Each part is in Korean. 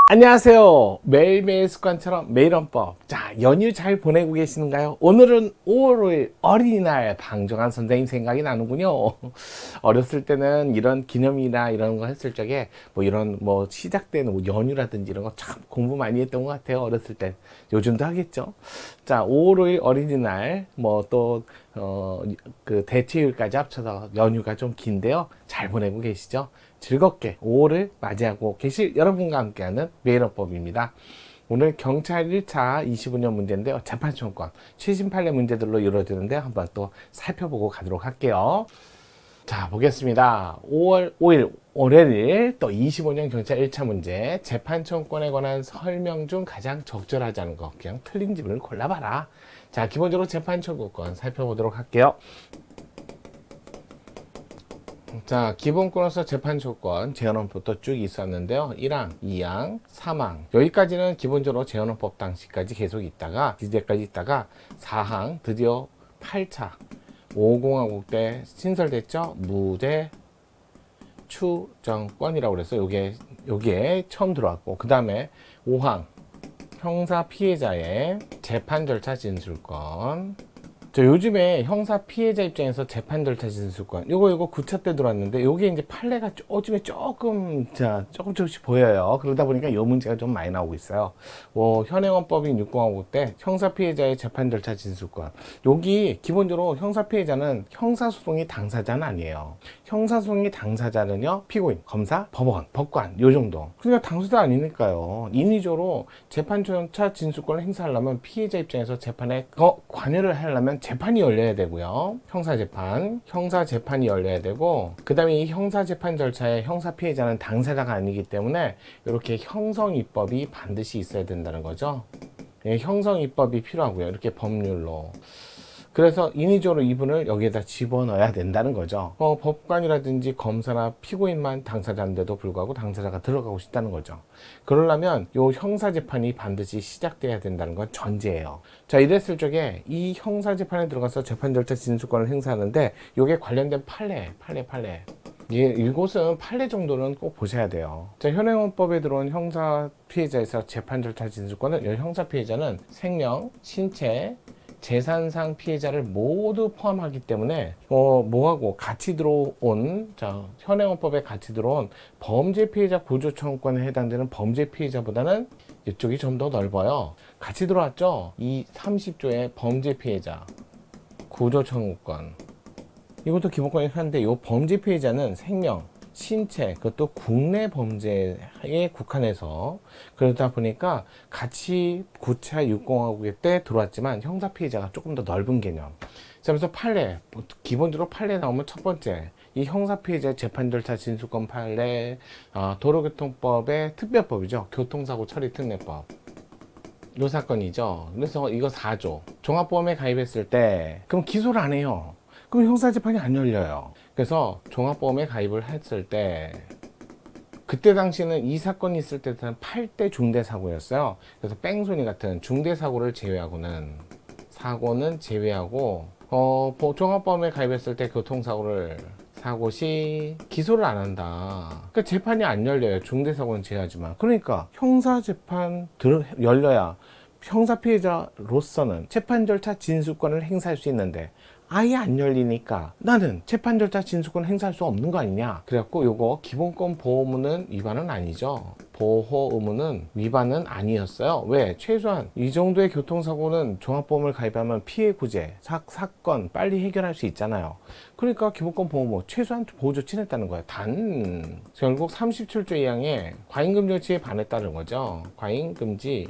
안녕하세요. 매일매일 습관처럼 매일원법. 자, 연휴 잘 보내고 계시는가요? 오늘은 5월 5일 어린이날. 방정환 선생님 생각이 나는군요. 어렸을 때는 이런 기념이나 이런 거 했을 적에 이런 시작되는 연휴라든지 이런 거 참 공부 많이 했던 것 같아요. 어렸을 때. 요즘도 하겠죠. 자, 5월 5일 어린이날 그 대체휴일까지 합쳐서 연휴가 좀 긴데요. 잘 보내고 계시죠? 즐겁게 5월을 맞이하고 계실 여러분과 함께하는 매일원법입니다. 오늘 경찰 1차 25년 문제인데요. 재판청권 최신 판례 문제들로 이루어지는데 한번 또 살펴보고 가도록 할게요. 자, 보겠습니다. 5월 5일 월요일 또 25년 경찰 1차 문제, 재판청권에 관한 설명 중 가장 적절하지 않은 거, 그냥 틀린 집을 골라봐라. 자, 기본적으로 재판청구권 살펴보도록 할게요. 자, 기본권으로서 재판조건 제한원법도 쭉 있었는데요. 1항, 2항, 3항 여기까지는 기본적으로 제한원법 당시까지 계속 있다가 이제까지 있다가 4항 드디어 8차 5공화국 때 신설됐죠. 무죄 추정권이라고 그래서 요게 처음 들어왔고, 그 다음에 5항 형사 피해자의 재판 절차 진술권. 요즘에 형사 피해자 입장에서 재판 절차 진술권 요거 9차 때 들어왔는데, 요게 이제 판례가 요즘에 조금씩 보여요. 그러다 보니까 요 문제가 좀 많이 나오고 있어요. 현행헌법인 6공화국 때 형사 피해자의 재판 절차 진술권, 여기 기본적으로 형사 피해자는 형사소송의 당사자는 아니에요. 형사소송의 당사자는요, 피고인, 검사, 법원, 법관 요 정도. 그러니까 당사자 아니니까요. 인위적으로 재판 절차 진술권을 행사하려면 피해자 입장에서 재판에 관여를 하려면 재판이 열려야 되고요. 형사재판이 열려야 되고, 그 다음에 이 형사재판 절차에 형사 피해자는 당사자가 아니기 때문에 이렇게 형성입법이 반드시 있어야 된다는 거죠. 예, 형성입법이 필요하고요. 이렇게 법률로. 그래서 인위적으로 이분을 여기에다 집어넣어야 된다는 거죠. 법관이라든지 검사나 피고인만 당사자인데도 불구하고 당사자가 들어가고 싶다는 거죠. 그러려면 이 형사재판이 반드시 시작돼야 된다는 건 전제예요. 자, 이랬을 적에 이 형사재판에 들어가서 재판 절차 진술권을 행사하는데, 이게 관련된 판례. 이곳은 판례 정도는 꼭 보셔야 돼요. 자, 현행헌법에 들어온 형사 피해자에서 재판 절차 진술권은, 이 형사 피해자는 생명, 신체, 재산상 피해자를 모두 포함하기 때문에 같이 들어온, 현행헌법에 같이 들어온 범죄 피해자 구조 청구권에 해당되는 범죄 피해자보다는 이쪽이 좀 더 넓어요. 같이 들어왔죠. 이 30조의 범죄 피해자 구조 청구권, 이것도 기본권이 한데, 이 범죄 피해자는 생명, 신체, 그것도 국내 범죄에 국한해서, 그러다 보니까 같이 9차 6공화국 때 들어왔지만 형사 피해자가 조금 더 넓은 개념. 자, 그래서 판례, 기본적으로 판례 나오면 첫 번째, 이 형사 피해자 재판 절차 진술권 판례, 도로교통법의 특별법이죠. 교통사고 처리 특례법. 요 사건이죠. 그래서 이거 4조. 종합보험에 가입했을 때, 그럼 기소를 안 해요. 그럼 형사재판이 안 열려요. 그래서 종합보험에 가입을 했을 때, 그때 당시에는 이 사건이 있을 때는 8대 중대사고였어요. 그래서 뺑소니 같은 중대사고를 제외하고, 종합보험에 가입했을 때 교통사고를 사고 시 기소를 안 한다. 그러니까 재판이 안 열려요. 중대사고는 제외하지만. 그러니까 형사재판 열려야 형사 피해자로서는 재판 절차 진술권을 행사할 수 있는데, 아예 안 열리니까 나는 재판 절차 진술권을 행사할 수 없는 거 아니냐. 그래갖고 요거 기본권 보호의무는 위반은 아니죠. 보호 의무는 위반은 아니었어요. 왜? 최소한 이 정도의 교통사고는 종합보험을 가입하면 피해 구제, 사건 빨리 해결할 수 있잖아요. 그러니까 기본권 보호의무 최소한 보호 조치는 했다는 거예요. 단 결국 37조 2항에 과잉금지 원칙에 반했다는 거죠. 과잉금지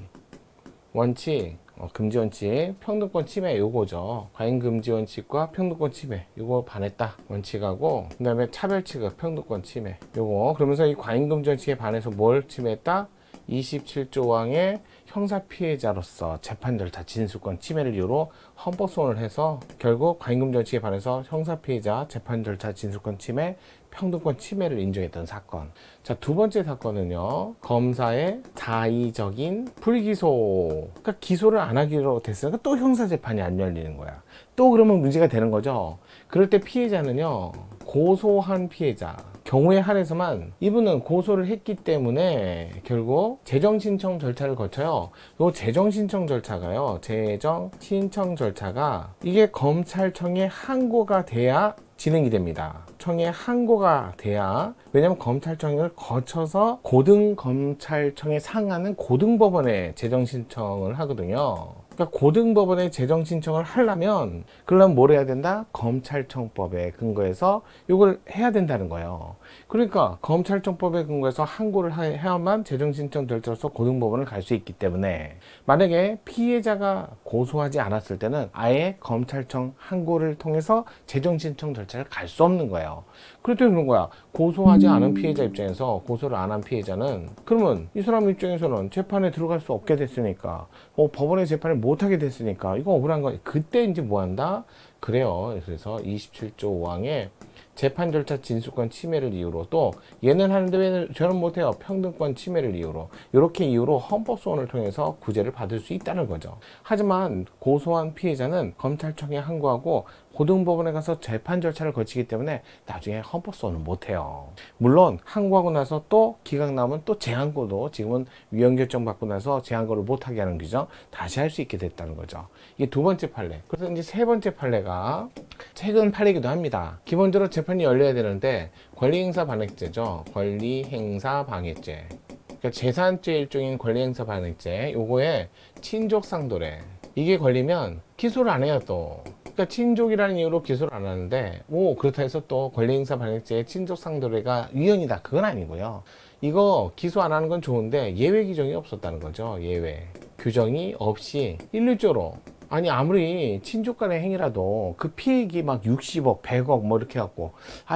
원칙, 금지 원칙, 평등권 침해 요거죠. 과잉 금지 원칙과 평등권 침해 요거 반했다 원칙하고, 그 다음에 차별 취급, 평등권 침해 요거. 그러면서 이 과잉 금지 원칙에 반해서 뭘 침해했다? 27조항의 형사 피해자로서 재판 절차 진술권 침해를 이유로 헌법소원을 해서 결국 과잉 금지 원칙에 반해서 형사 피해자 재판 절차 진술권 침해, 평등권 침해를 인정했던 사건. 자, 두 번째 사건은요, 검사의 자의적인 불기소. 그러니까 기소를 안 하기로 됐으니까 또 형사재판이 안 열리는 거야. 또 그러면 문제가 되는 거죠. 그럴 때 피해자는요, 고소한 피해자, 경우에 한해서만 이분은 고소를 했기 때문에 결국 재정신청 절차를 거쳐요. 요 재정신청 절차가요. 재정신청 절차가 이게 검찰청에 항고가 돼야 진행이 됩니다. 청에 항고가 돼야, 왜냐면 검찰청을 거쳐서 고등검찰청에 상하는 고등법원에 재정신청을 하거든요. 그러니까 고등법원에 재정신청을 하려면 그러려면 뭘 해야 된다? 검찰청법에 근거해서 이걸 해야 된다는 거예요. 그러니까 검찰청법에 근거해서 항고를 해야만 재정신청 절차로서 고등법원을 갈 수 있기 때문에, 만약에 피해자가 고소하지 않았을 때는 아예 검찰청 항고를 통해서 재정신청 절차를 갈 수 없는 거예요. 그랬더니 그런 거야. 고소하지 않은 피해자 입장에서, 고소를 안 한 피해자는, 그러면 이 사람 입장에서는 재판에 들어갈 수 없게 됐으니까, 법원의 재판을 못 하게 됐으니까 이거 억울한 거. 그때 이제 뭐 한다? 그래요. 그래서 27조 5항에 재판 절차 진술권 침해를 이유로, 또 얘는 하는데 왜 저는 못해요? 평등권 침해를 이유로, 이렇게 이유로 헌법소원을 통해서 구제를 받을 수 있다는 거죠. 하지만 고소한 피해자는 검찰청에 항고하고 고등법원에 가서 재판 절차를 거치기 때문에 나중에 헌법소원을 못해요. 물론 항고하고 나서 또 기각 나오면 또 재항고도, 지금은 위헌결정 받고 나서 재항고를 못하게 하는 규정 다시 할 수 있게 됐다는 거죠. 이게 두 번째 판례. 그래서 이제 세 번째 판례가 최근 판례이기도 합니다. 기본적으로 재판이 열려야 되는데 권리행사 반액죄죠. 권리행사 방해죄. 그러니까 재산죄 일종인 권리행사 반액죄, 요거에 친족상도례, 이게 걸리면 기소를 안 해요. 또 그러니까 친족이라는 이유로 기소를 안 하는데, 그렇다 해서 또 권리행사 반액죄의 친족상도례가 위헌이다, 그건 아니고요. 이거 기소 안 하는 건 좋은데 예외 규정이 없었다는 거죠. 예외 규정이 없이 일률적으로, 아니 아무리 친족 간의 행위라도 그 피해액이 막 60억, 100억 뭐 이렇게 갖고,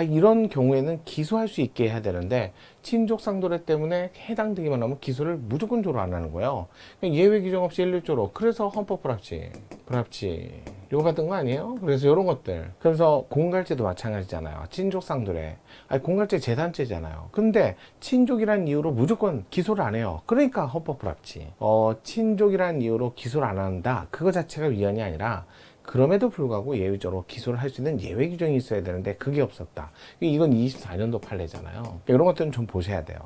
이런 경우에는 기소할 수 있게 해야 되는데 친족 상도례 때문에 해당되기만 하면 기소를 무조건적으로 안 하는 거예요. 예외 규정 없이 일률적으로. 그래서 헌법 불합치 이거 같은 거 아니에요? 그래서 이런 것들. 그래서 공갈죄도 마찬가지잖아요. 친족 상도례, 공갈죄 재산죄잖아요. 근데 친족이라는 이유로 무조건 기소를 안 해요. 그러니까 헌법 불합치. 친족이라는 이유로 기소를 안 한다, 그거 자체가 위헌이 아니라, 그럼에도 불구하고 예외적으로 기소를 할 수 있는 예외 규정이 있어야 되는데 그게 없었다. 이건 24년도 판례잖아요. 이런 것들은 좀 보셔야 돼요.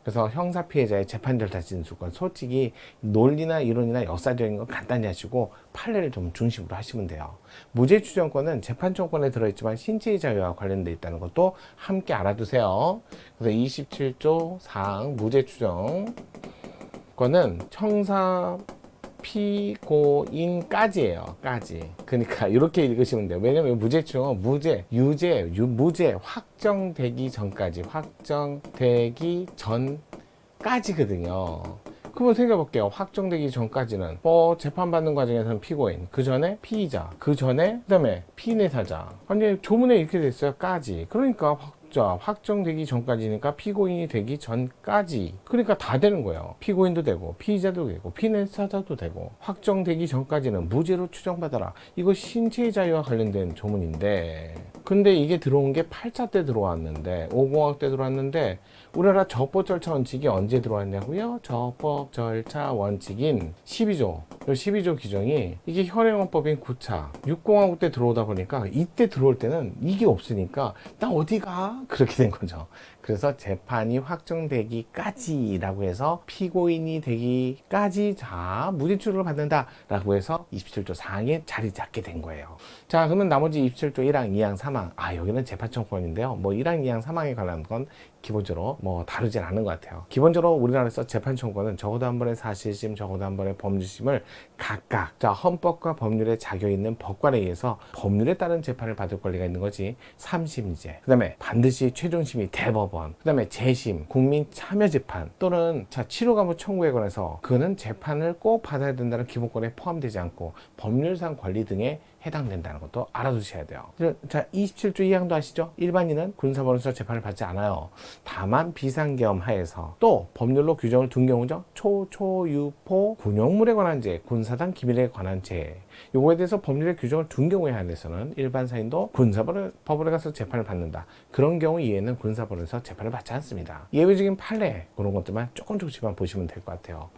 그래서 형사 피해자의 재판 절차 진술권, 솔직히 논리나 이론이나 역사적인 건 간단히 하시고 판례를 좀 중심으로 하시면 돼요. 무죄 추정권은 재판청권에 들어있지만 신체의 자유와 관련돼 있다는 것도 함께 알아두세요. 그래서 27조 4항 무죄 추정권은 형사 피고인까지예요. 까지. 그러니까 이렇게 읽으시면 돼요. 왜냐면 무죄추정은 무죄 확정되기 전까지거든요. 그러면 생각해볼게요. 확정되기 전까지는 재판받는 과정에서는 피고인, 그 전에 피의자, 그 전에 그다음에 피내사자. 아니 조문에 이렇게 됐어요. 까지. 그러니까 확정되기 전까지니까 피고인이 되기 전까지. 그러니까 다 되는 거예요. 피고인도 되고 피의자도 되고 피내사자도 되고. 확정되기 전까지는 무죄로 추정받아라. 이거 신체의 자유와 관련된 조문인데, 근데 이게 들어온 게 8차 때 들어왔는데, 5공학 때 들어왔는데, 우리나라 적법 절차 원칙이 언제 들어왔냐고요? 적법 절차 원칙인 12조. 12조 규정이 이게 현행헌법인 9차 6공화국 때 들어오다 보니까, 이때 들어올 때는 이게 없으니까 나 어디 가? 그렇게 된 거죠. 그래서 재판이 확정되기까지라고 해서 피고인이 되기까지 무죄 추정을 받는다 라고 해서 27조 4항에 자리 잡게 된 거예요. 자, 그러면 나머지 27조 1항, 2항, 3항, 여기는 재판청권인데요. 1항, 2항, 3항에 관한 건 기본적으로 다루진 않은 것 같아요. 기본적으로 우리나라에서 재판청권은 적어도 한 번의 사실심, 적어도 한 번의 법률심을 각각 헌법과 법률에 작용 있는 법관에 의해서 법률에 따른 재판을 받을 권리가 있는 거지. 3심이제, 그 다음에 반드시 최종심이 대법원, 그 다음에 재심, 국민참여재판, 또는 치료감호 청구에 관해서 그거는 재판을 꼭 받아야 된다는 기본권에 포함되지 않고 법률상 권리 등에 해당된다는 것도 알아두셔야 돼요. 자, 27조 2항도 아시죠? 일반인은 군사법원에서 재판을 받지 않아요. 다만 비상계엄 하에서, 또 법률로 규정을 둔 경우죠. 초유포 군용물에 관한 죄, 군사당 기밀에 관한 죄, 요거에 대해서 법률의 규정을 둔 경우에 한해서는 일반 사인도 군사법원에 가서 재판을 받는다. 그런 경우 이외에는 군사법원에서 재판을 받지 않습니다. 예외적인 판례, 그런 것들만 조금씩만 보시면 될 것 같아요.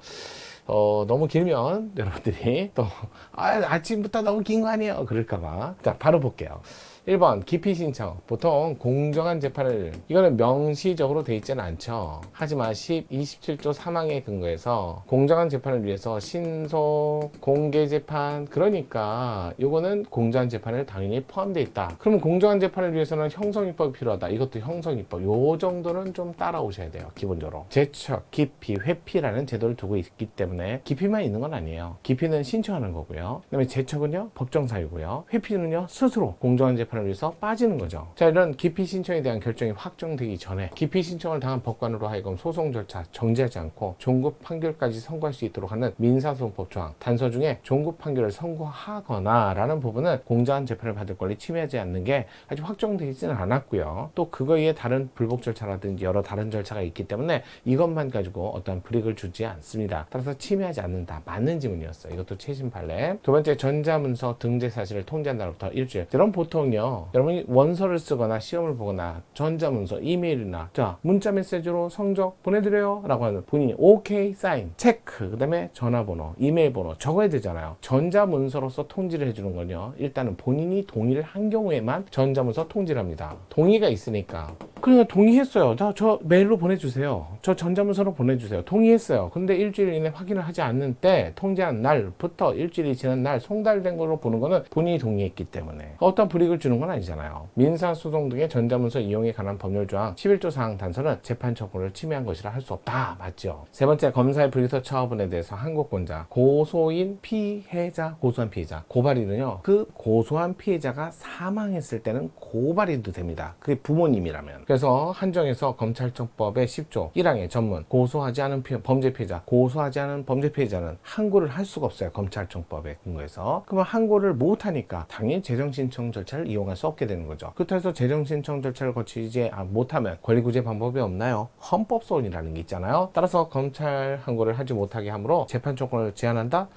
너무 길면 여러분들이 또 아침부터 너무 긴 거 아니에요? 그럴까봐. 자, 바로 볼게요. 1번 기피 신청. 보통 공정한 재판을, 이거는 명시적으로 돼 있지는 않죠. 하지만 27조 3항에 근거해서 공정한 재판을 위해서 신속 공개 재판, 그러니까 이거는 공정한 재판을 당연히 포함되어 있다. 그러면 공정한 재판을 위해서는 형성입법이 필요하다. 이것도 형성입법. 요 정도는 좀 따라오셔야 돼요. 기본적으로 제척, 기피, 회피라는 제도를 두고 있기 때문에 기피만 있는 건 아니에요. 기피는 신청하는 거고요. 그다음에 제척은요 법정 사유고요. 회피는요 스스로 공정한 재판을 위해서 빠지는 거죠. 자, 이런 기피 신청에 대한 결정이 확정되기 전에 기피 신청을 당한 법관으로 하여금 소송 절차 정지하지 않고 종급 판결까지 선고할 수 있도록 하는 민사소송법 조항 단서 중에 종급 판결을 선고하거나 라는 부분은 공정한 재판을 받을 권리 침해하지 않는 게 아직 확정되지는 않았고요. 또 그거에 다른 불복 절차라든지 여러 다른 절차가 있기 때문에 이것만 가지고 어떤 불이익을 주지 않습니다. 따라서 침해하지 않는다. 맞는 지문이었어요. 이것도 최신 판례. 두 번째, 전자문서 등재 사실을 통지한 날부터 일주일. 여러분 보통요, 여러분이 원서를 쓰거나 시험을 보거나 전자문서, 이메일이나 자 문자 메시지로 성적 보내드려요 라고 하는 본인이 오케이 사인 체크, 그 다음에 전화번호, 이메일 번호 적어야 되잖아요. 전자문서로서 통지를 해주는 건요, 일단은 본인이 동의를 한 경우에만 전자문서 통지를 합니다. 동의가 있으니까. 그러니까 동의했어요. 저 메일로 보내주세요. 저 전자문서로 보내주세요. 동의했어요. 근데 일주일 이내 확인을 하지 않는 때, 통지한 날부터 일주일이 지난 날 송달된 걸로 보는 거는 본인이 동의했기 때문에 어떤 불이익을 주는 건 아니잖아요. 민사소송 등의 전자문서 이용에 관한 법률조항 11조 사항 단서는 재판 처분을 침해한 것이라 할 수 없다. 맞죠? 세 번째, 검사의 불기소 처분에 대해서 항고권자, 고소인 피해자, 고소한 피해자. 고발인은요, 그 고소한 피해자가 사망했을 때는 고발인도 됩니다. 그게 부모님이라면. 그래서 한정에서 검찰청법의 10조 1항의 전문, 고소하지 않은 범죄 피해자, 고소하지 않은 범죄 피해자는 항고를 할 수가 없어요. 검찰청법에 근거해서. 그러면 항고를 못하니까 당연히 재정신청 절차를 이용할 수 없게 되는 거죠. 그렇다고 해서 재정신청 절차를 거치지 못하면 권리구제 방법이 없나요? 헌법소원이라는 게 있잖아요. 따라서 검찰 항고를 하지 못하게 하므로 재판 청구권을 제한한다?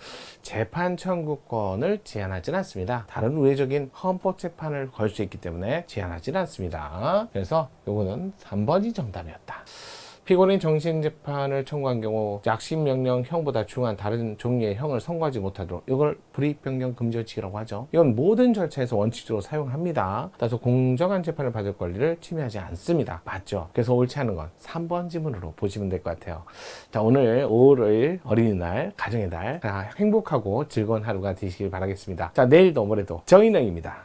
재판 청구권을 제한하지는 않습니다. 다른 우회적인 헌법 재판을 걸 수 있기 때문에 제한하지는 않습니다. 그래서 요거는 3번이 정답이었다. 피고인 정신재판을 청구한 경우 약식명령형보다 중한 다른 종류의 형을 선고하지 못하도록, 이걸 불이익변경 금지원칙이라고 하죠. 이건 모든 절차에서 원칙적으로 사용합니다. 따라서 공정한 재판을 받을 권리를 침해하지 않습니다. 맞죠? 그래서 옳지 않은 건 3번 지문으로 보시면 될 것 같아요. 자, 오늘 5월 어린이날, 가정의 날, 행복하고 즐거운 하루가 되시길 바라겠습니다. 자, 내일도 모레도 정인영입니다.